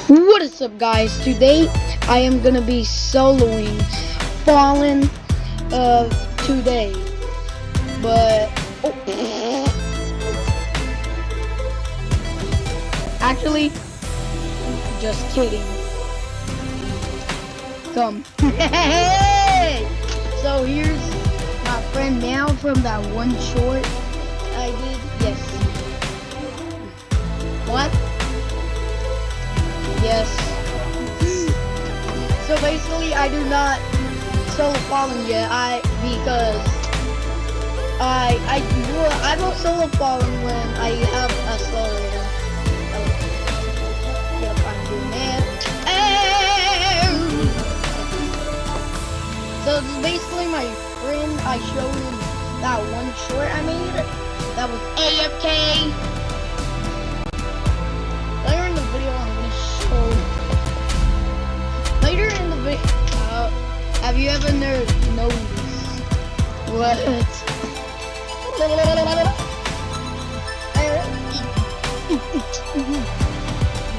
What is up, guys? Today I am gonna be soloing Fallen today. But actually, just kidding. Come. Hey! So here's my friend Meow from that one short I did. Yes. What? Yes. So basically, I do not solo Fallen yet. Because I will solo Fallen when I have a accelerator. Yep, I'm doing that. So this is basically my friend. I showed him that one short I made. That was AFK. Later in the video, I'm gonna show. Later in the video, have you ever noticed what?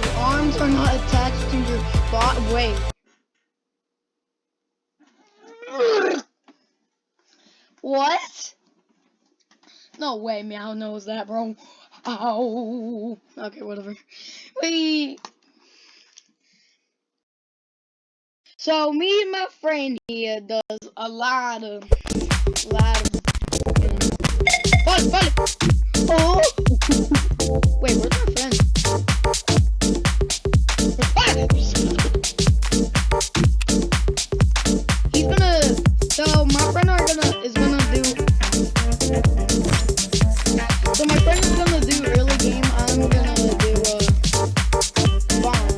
Your arms are not attached to your bot. Wait. What? No way, Meow knows that, bro. Ow. Okay, whatever. Wait. So me and my friend here does a lot of fun. Oh. Wait, where's my friend? He's gonna. So my friend is gonna do. So my friend is gonna do early game. I'm gonna do bomb.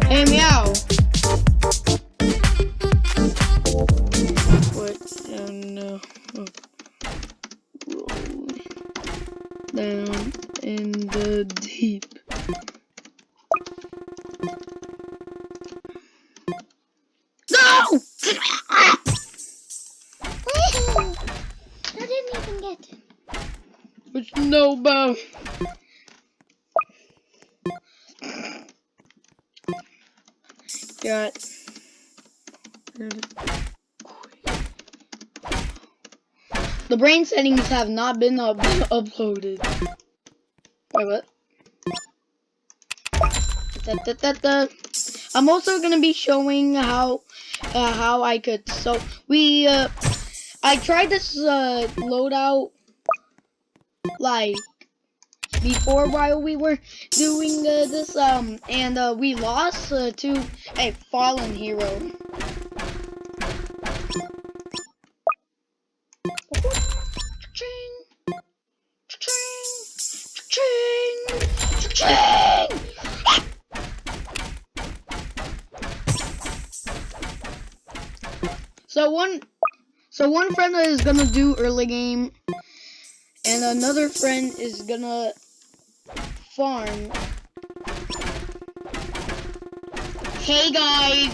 Hey, Meow. What? No. Roll down in the deep. No! I didn't even get it. It's no bow. Got. The brain settings have not been uploaded. Wait, what? I'm also gonna be showing how I could. So I tried this loadout like before while we were doing this and we lost to a fallen hero. So one friend is gonna do early game, and another friend is gonna farm. Hey guys,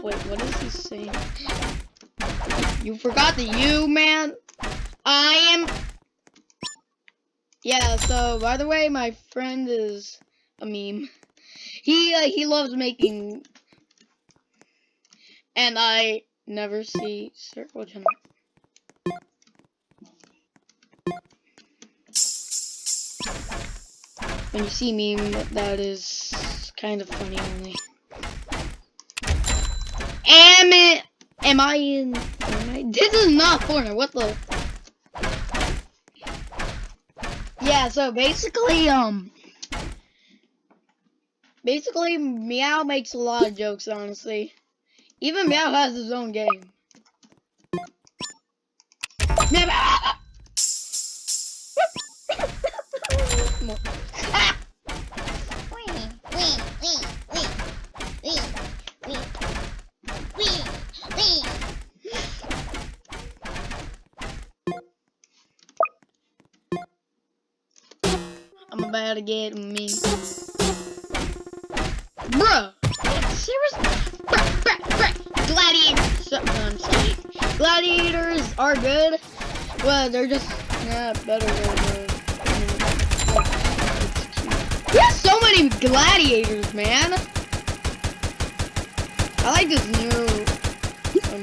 wait, what is he saying? You forgot the U, man. I am. Yeah. So by the way, my friend is a meme. He loves making, and I never see circle general. When you see meme, that is kind of funny only. Am I in Fortnite? This is not Fortnite. What the? Yeah. So basically, Meow makes a lot of jokes. Honestly, even Meow has his own game. I'm about to get me. Bruh! Seriously? Bruh. Gladiators. No, I'm sorry. Gladiators are good, but they're just not better than There's so many gladiators, man. I like this new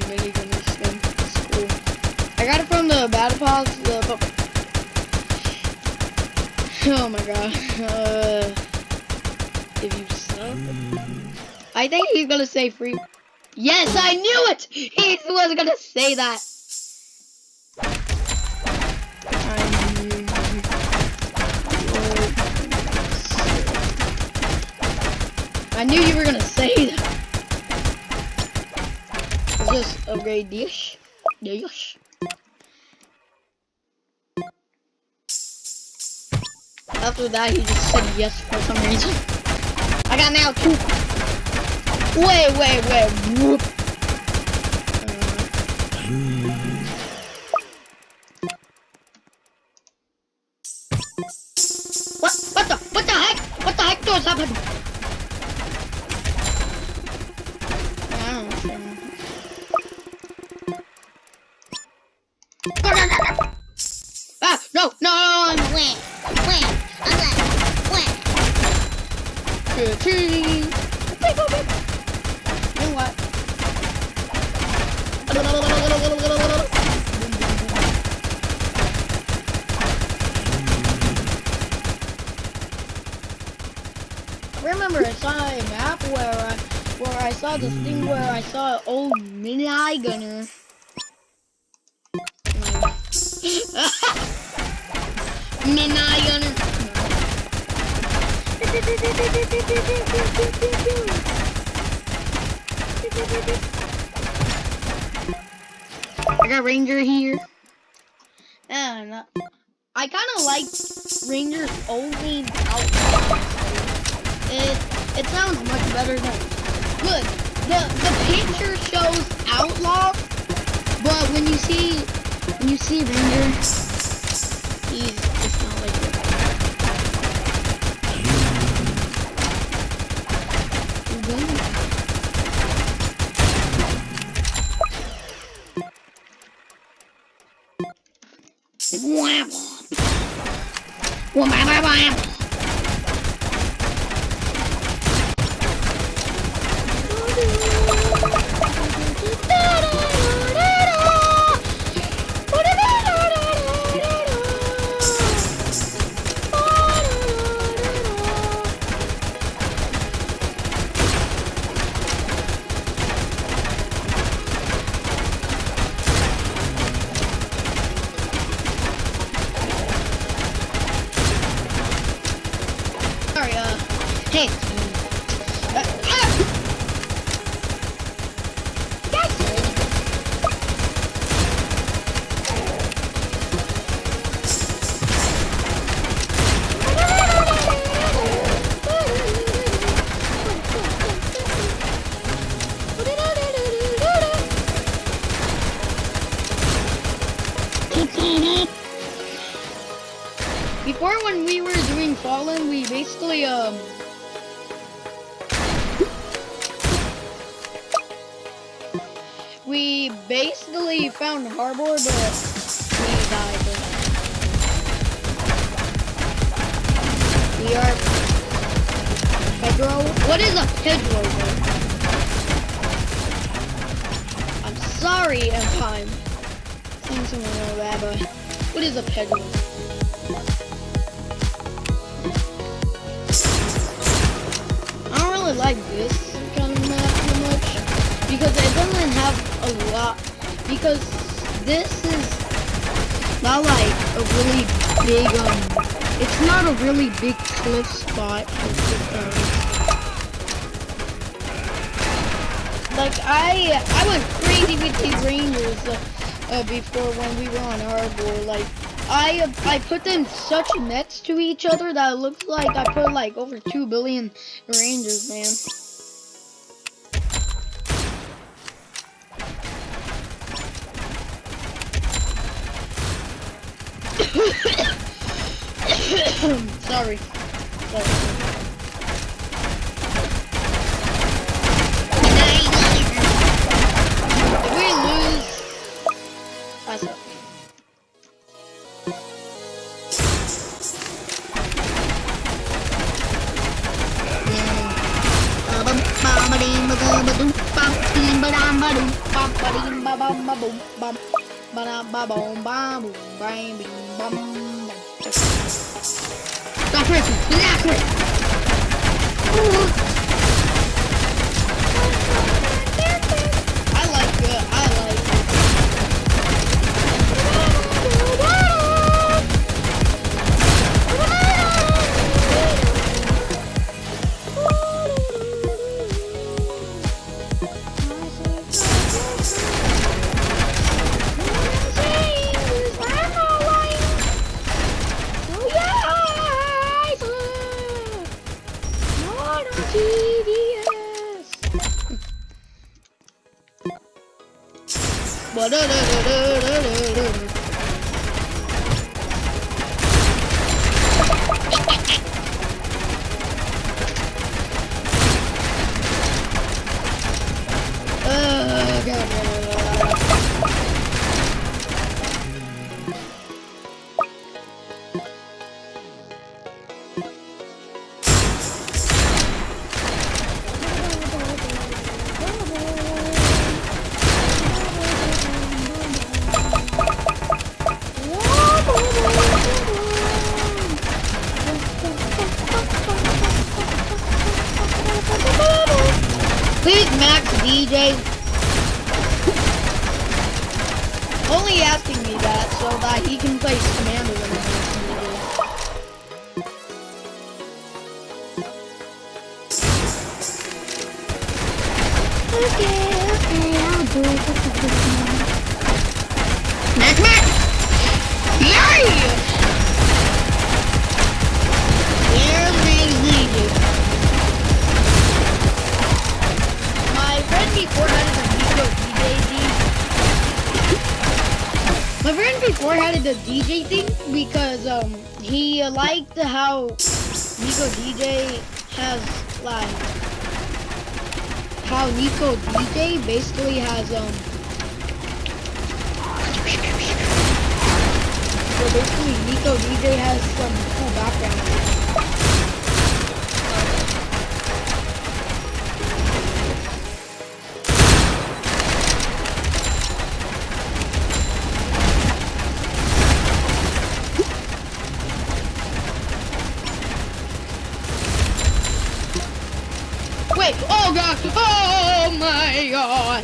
minigun skin. It's cool. I got it from the battle pass. Oh my god. If you suck. I think he's gonna say free. Yes, I knew it! He was gonna say that. I knew you were gonna say that. Is this upgrade dish? Dish. After that, he just said yes for some reason. I got now 2. Wait. Whoop. What the heck? What the heck just happened? I don't know. Ah, no. Wait. I'm like, wait. You know what? I remember I saw a map where I saw this thing where I saw an old mini gunner. Mini gunner. I got Ranger here. And I kind of like Ranger's only outlaw. It sounds much better than good. The picture shows outlaw, but when you see Ranger, it's not like that. Hey. Before, when we were doing Fallen, we basically found Harbor, but we died. We are Pedro. What is a Pedro? I'm sorry, Empire. Seeing someone know that, but what is a Pedro? I don't really like this kind of map too much because it doesn't have a lot. Because this is not like a really big it's not a really big cliff spot. Like I went crazy with these Rangers before when we were on Harbor. Like I put them such next to each other that it looks like I put like over 2 billion Rangers, man. Sorry. If we lose, that's it. Stop pressing. Exactly. I like it. I like it. Please, Max DJ. Only asking me that so that he can play Commander when he wants me to. Okay, I'll do it. Max, Max! Yay! Here's Max DJ. My friend before had a Nico DJ. My friend before had the DJ thing because he liked how Nico DJ has like how Nico DJ basically has so basically Nico DJ has some cool background. Wait, oh god, oh my god.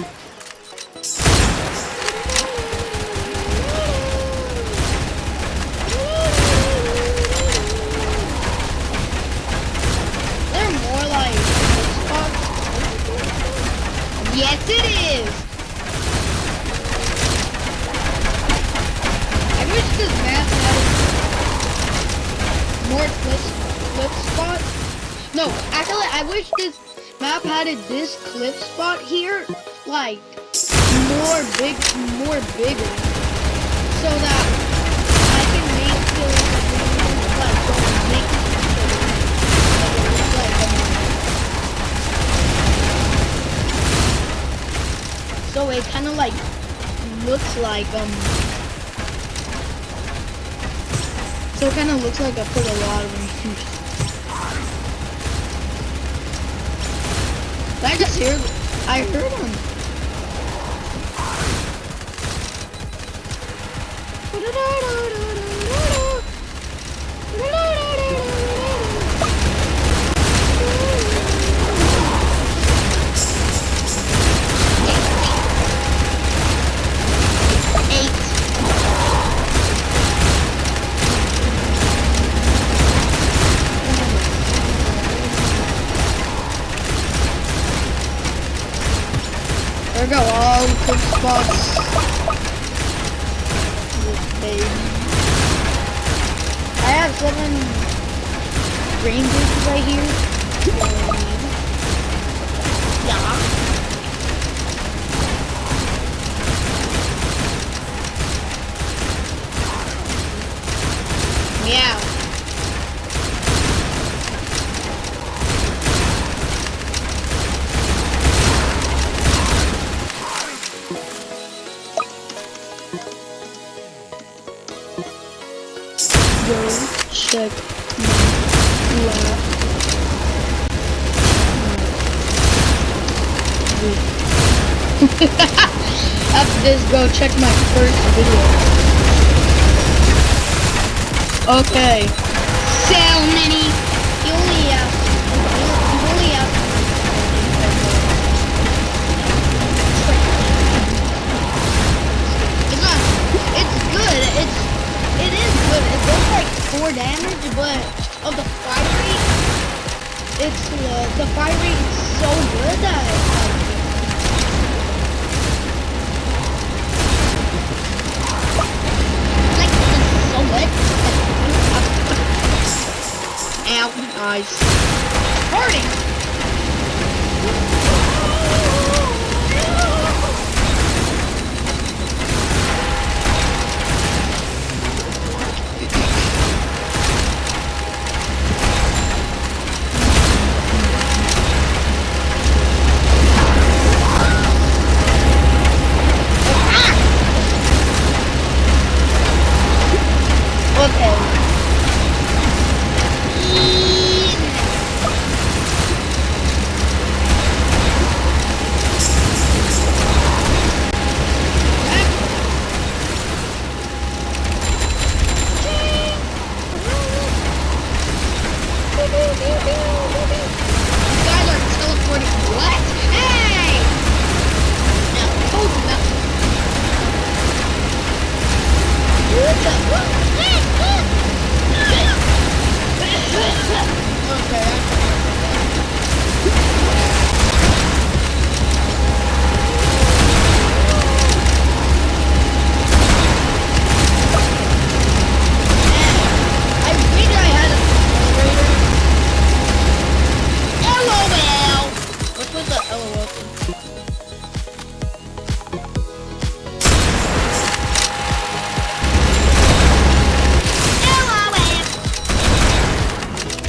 They're more like spots. Yes it is. I wish this map had more clip spot. No, actually I wish this map had this cliff spot here, like more bigger, so that I can make so it kind of like looks like so it kind of looks like I put a lot of them. I just heard, I heard him. There go all good spots. Baby. I have 7 ranges right here. Yeah. Meow. Check my lap. After this, go check my first video. Okay. So many. You only have. It's not. It's good. It is good. It does like 4 damage, but of the fire rate, the fire rate is so good that like it's so good. Ow, nice. Hurting. Okay. You guys are teleporting. What? Hey! No, told you that. What the? Okay. I wish I had an accelerator. LOL. What was the LOL thing?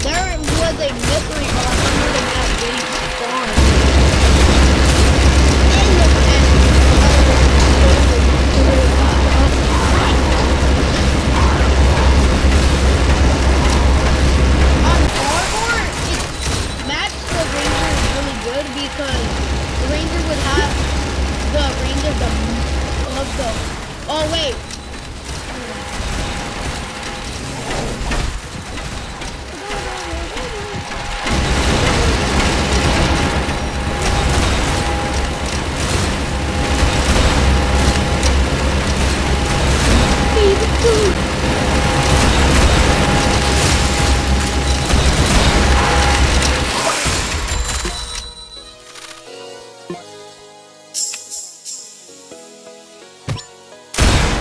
There was a mystery box under the map waiting to spawn. On Farmore, it matched the Ranger really good because the Ranger would have the range of the. Oh wait.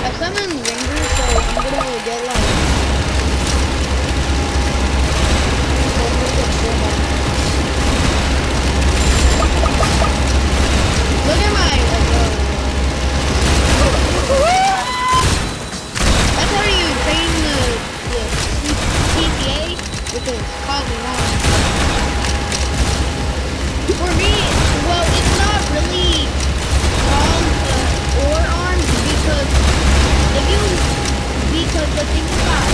I summoned Ranger, so I'm gonna get like. Look at my that's how you train the CPA, which is probably wrong. For me, well, it's not really strong or arms because because the thing about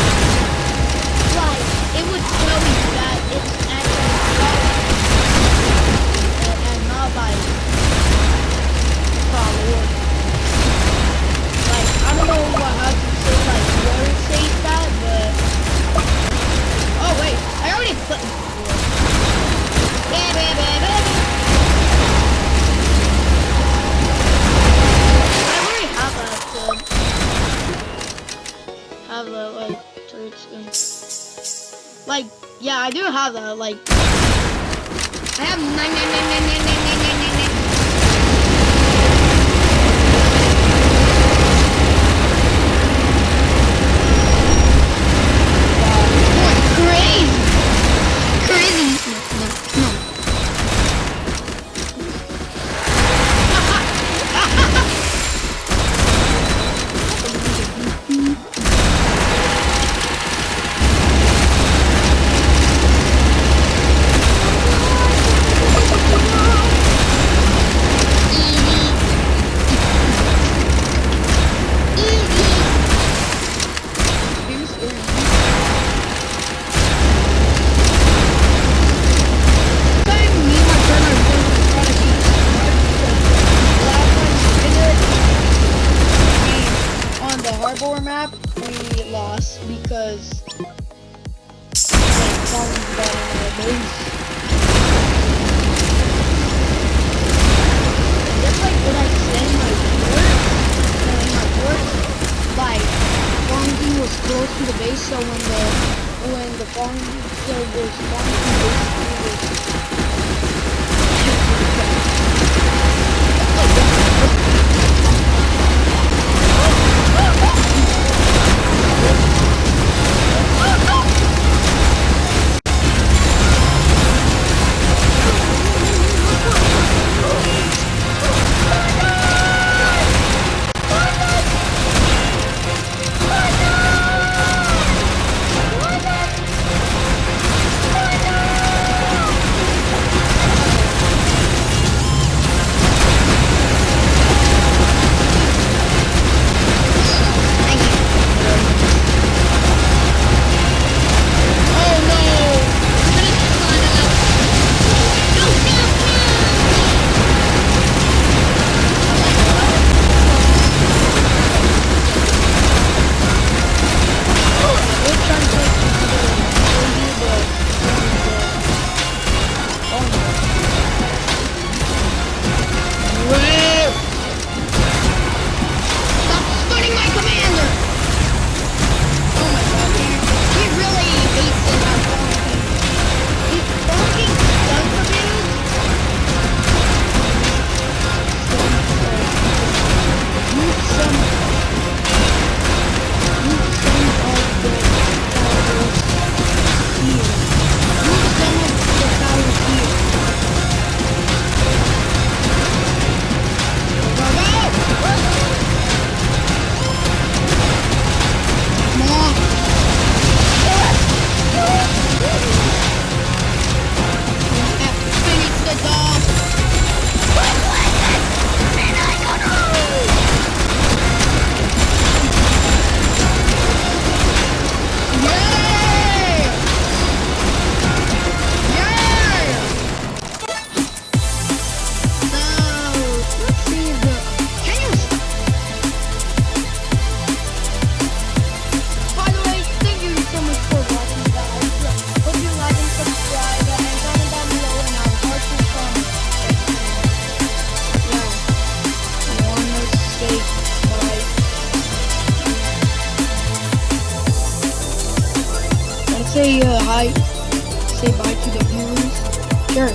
like it would tell you that it's actually strong and not like power. Like I don't know how to say like where it says that, but oh wait, I already put. Have that like turret skin. Like yeah, I do have that. Like I have 9. Crazy. No. was like falling down on our base. Just like what I said in my report, like Falling was close to the base, so when the Falling was spawning to the base, it was say hi, say bye to the viewers? Sure.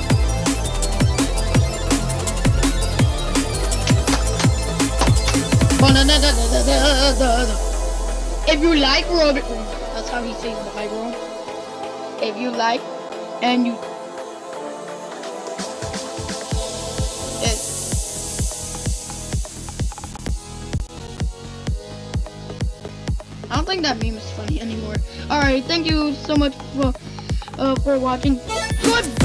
If you like Robert, that's how he says bye, bro. If you like, and you, I don't think that meme is funny anymore. Alright, thank you so much for watching. Goodbye!